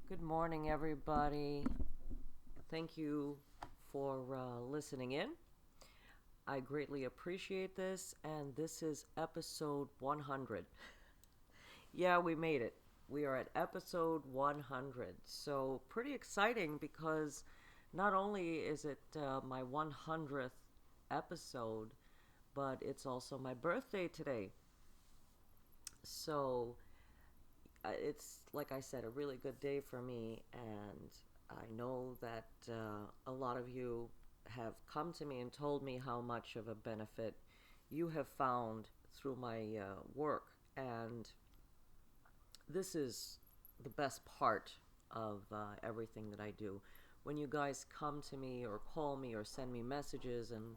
Good morning, everybody. Thank you for listening in. I greatly appreciate this, and this is episode 100. Yeah, we made it. We are at episode 100. So, pretty exciting because not only is it my 100th episode, but it's also my birthday today. So, it's, like I said, a really good day for me, and I know that a lot of you have come to me and told me how much of a benefit you have found through my work. And this is the best part of everything that I do. When you guys come to me or call me or send me messages and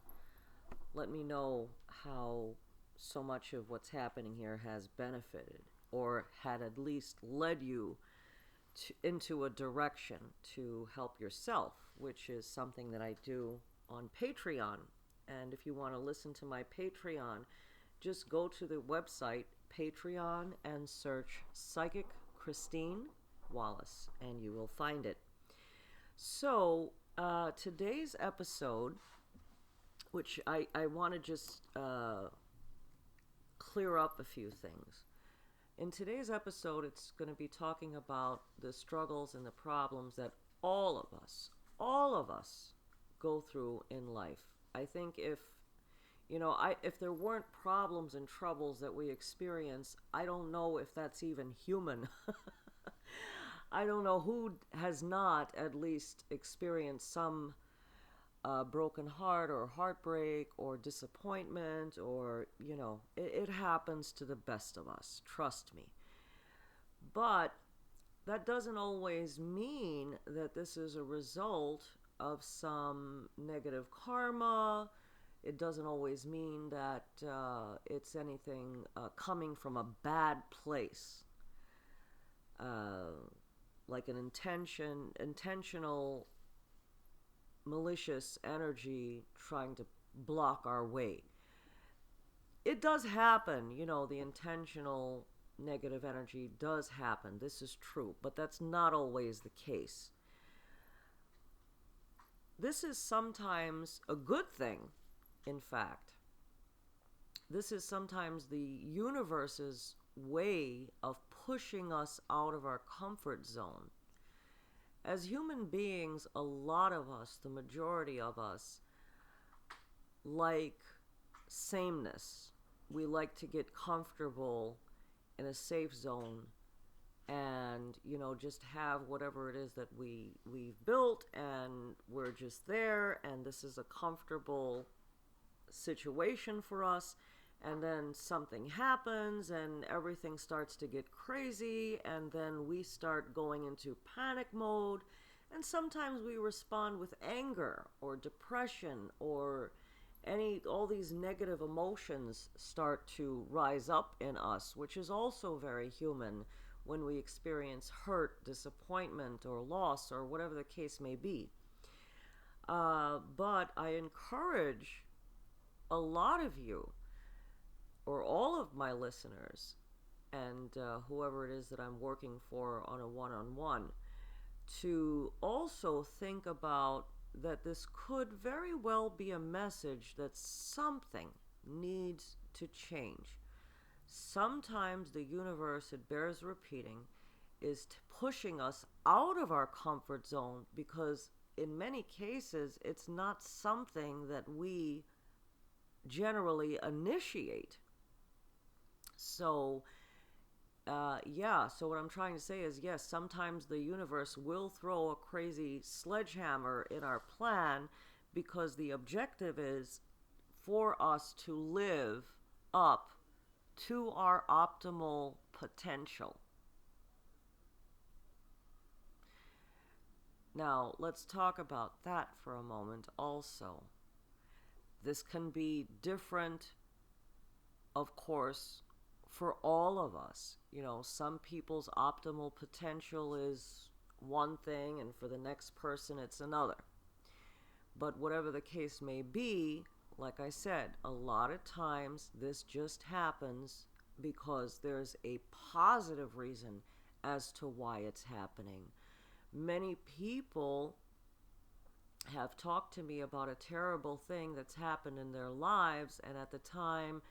let me know how so much of what's happening here has benefited or had at least led you into a direction to help yourself, which is something that I do on Patreon. And if you want to listen to my Patreon, just go to the website Patreon and search Psychic Christine Wallace, and you will find it. So, today's episode, which I want to just clear up a few things. In today's episode, it's going to be talking about the struggles and the problems that all of us go through in life. I think if there weren't problems and troubles that we experience, I don't know if that's even human. I don't know who has not at least experienced some broken heart or heartbreak or disappointment, or it happens to the best of us, trust me. But that doesn't always mean that this is a result of some negative karma. It doesn't always mean that it's anything coming from a bad place, like an intentional malicious energy trying to block our way. It does happen, the intentional negative energy does happen. This is true, but that's not always the case. This is sometimes a good thing, in fact. This is sometimes the universe's way of pushing us out of our comfort zone. As human beings, a lot of us, the majority of us, like sameness. We like to get comfortable in a safe zone and, just have whatever it is that we've built, and we're just there, and this is a comfortable situation for us. And then something happens and everything starts to get crazy, and then we start going into panic mode, and sometimes we respond with anger or depression, or all these negative emotions start to rise up in us, which is also very human when we experience hurt, disappointment, or loss, or whatever the case may be. But I encourage a lot of you, or all of my listeners, and whoever it is that I'm working for on a one-on-one, to also think about that this could very well be a message that something needs to change. Sometimes the universe, it bears repeating, is pushing us out of our comfort zone, because in many cases it's not something that we generally initiate. So, so what I'm trying to say is, yes, sometimes the universe will throw a crazy sledgehammer in our plan, because the objective is for us to live up to our optimal potential. Now, let's talk about that for a moment also. This can be different, of course, for all of us. Some people's optimal potential is one thing, and for the next person it's another. But whatever the case may be, like I said, a lot of times this just happens because there's a positive reason as to why it's happening. Many people have talked to me about a terrible thing that's happened in their lives, and at the time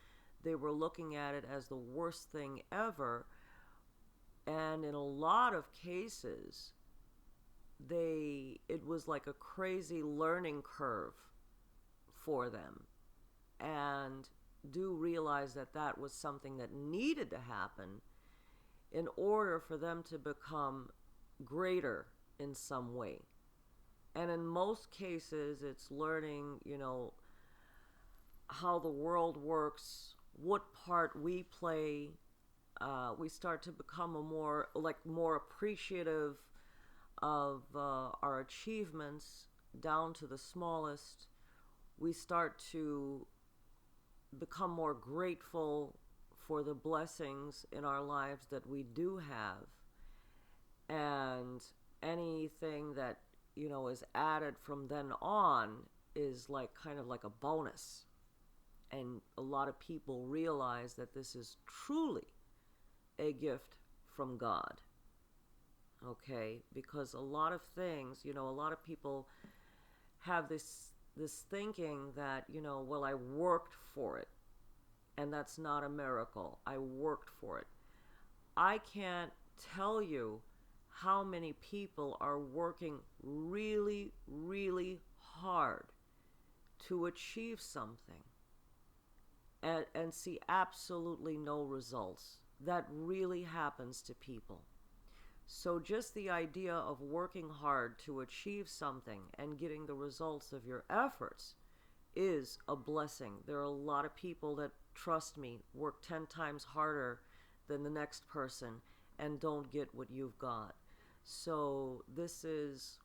they were looking at it as the worst thing ever. And in a lot of cases, it was like a crazy learning curve for them, and do realize that that was something that needed to happen in order for them to become greater in some way. And in most cases, it's learning, how the world works, what part we play. We start to become more appreciative of our achievements down to the smallest. We start to become more grateful for the blessings in our lives that we do have. And anything that, is added from then on is like kind of like a bonus. And a lot of people realize that this is truly a gift from God. Okay? Because a lot of things, a lot of people have this thinking that, well, I worked for it. And that's not a miracle. I worked for it. I can't tell you how many people are working really, really hard to achieve something and see absolutely no results. That really happens to people. So just the idea of working hard to achieve something and getting the results of your efforts is a blessing. There are a lot of people that, trust me, work 10 times harder than the next person and don't get what you've got. So this is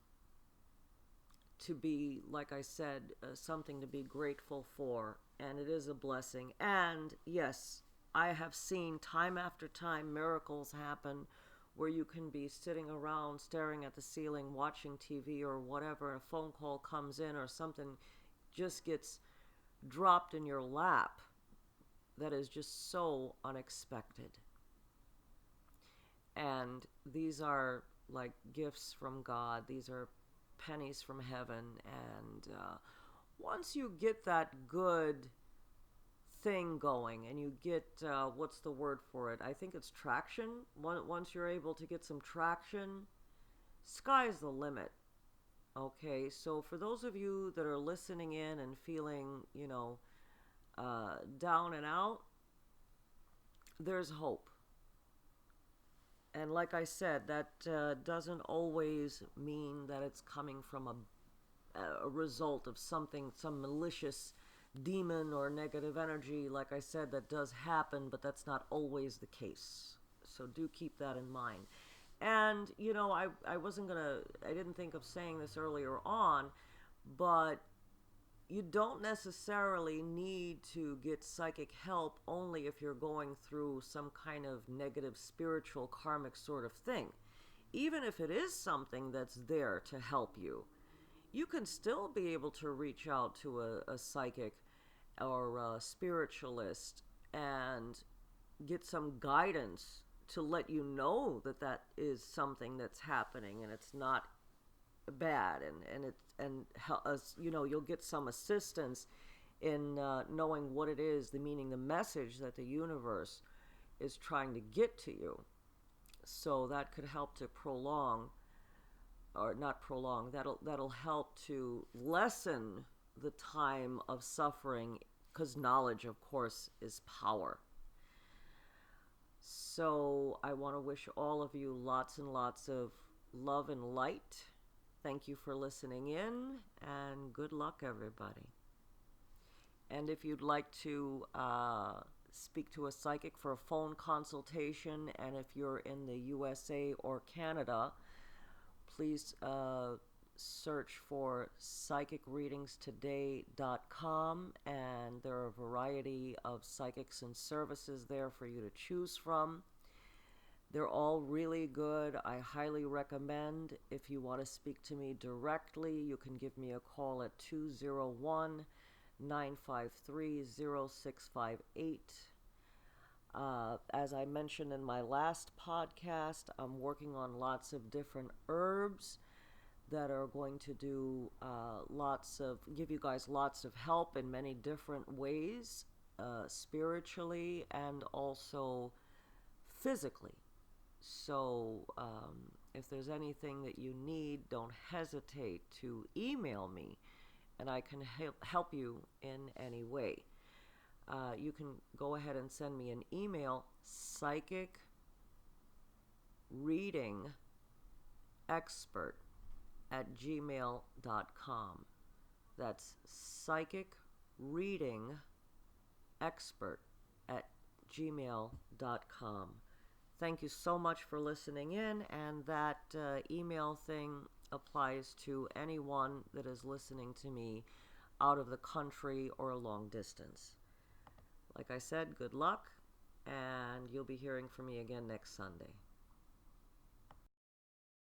to be, like I said, something to be grateful for, and it is a blessing. And yes, I have seen time after time miracles happen where you can be sitting around staring at the ceiling watching TV or whatever, and a phone call comes in or something just gets dropped in your lap that is just so unexpected. And these are like gifts from God. These are pennies from heaven. And once you get that good thing going and you get, what's the word for it? I think it's traction. Once you're able to get some traction, sky's the limit. Okay, so for those of you that are listening in and feeling, down and out, there's hope. And like I said, that doesn't always mean that it's coming from a result of something, some malicious demon or negative energy. Like I said, that does happen, but that's not always the case. So do keep that in mind. And, I didn't think of saying this earlier on, but you don't necessarily need to get psychic help only if you're going through some kind of negative spiritual karmic sort of thing. Even if it is something that's there to help you, you can still be able to reach out to a psychic or a spiritualist and get some guidance to let you know that that is something that's happening and it's not bad, you'll get some assistance in knowing what it is, the message that the universe is trying to get to you. So that could help to that'll help to lessen the time of suffering, because knowledge, of course, is power. So I want to wish all of you lots and lots of love and light. Thank you for listening in, and good luck, everybody. And if you'd like to speak to a psychic for a phone consultation, and if you're in the USA or Canada, please search for psychicreadingstoday.com, and there are a variety of psychics and services there for you to choose from. They're all really good. I highly recommend. If you want to speak to me directly, you can give me a call at 201-953-0658. As I mentioned in my last podcast, I'm working on lots of different herbs that are going to do give you guys lots of help in many different ways, spiritually and also physically. So if there's anything that you need, don't hesitate to email me, and I can help you in any way. You can go ahead and send me an email, psychicreadingexpert@gmail.com. That's psychicreadingexpert@gmail.com. Thank you so much for listening in, and that email thing applies to anyone that is listening to me out of the country or a long distance. Like I said, good luck, and you'll be hearing from me again next Sunday.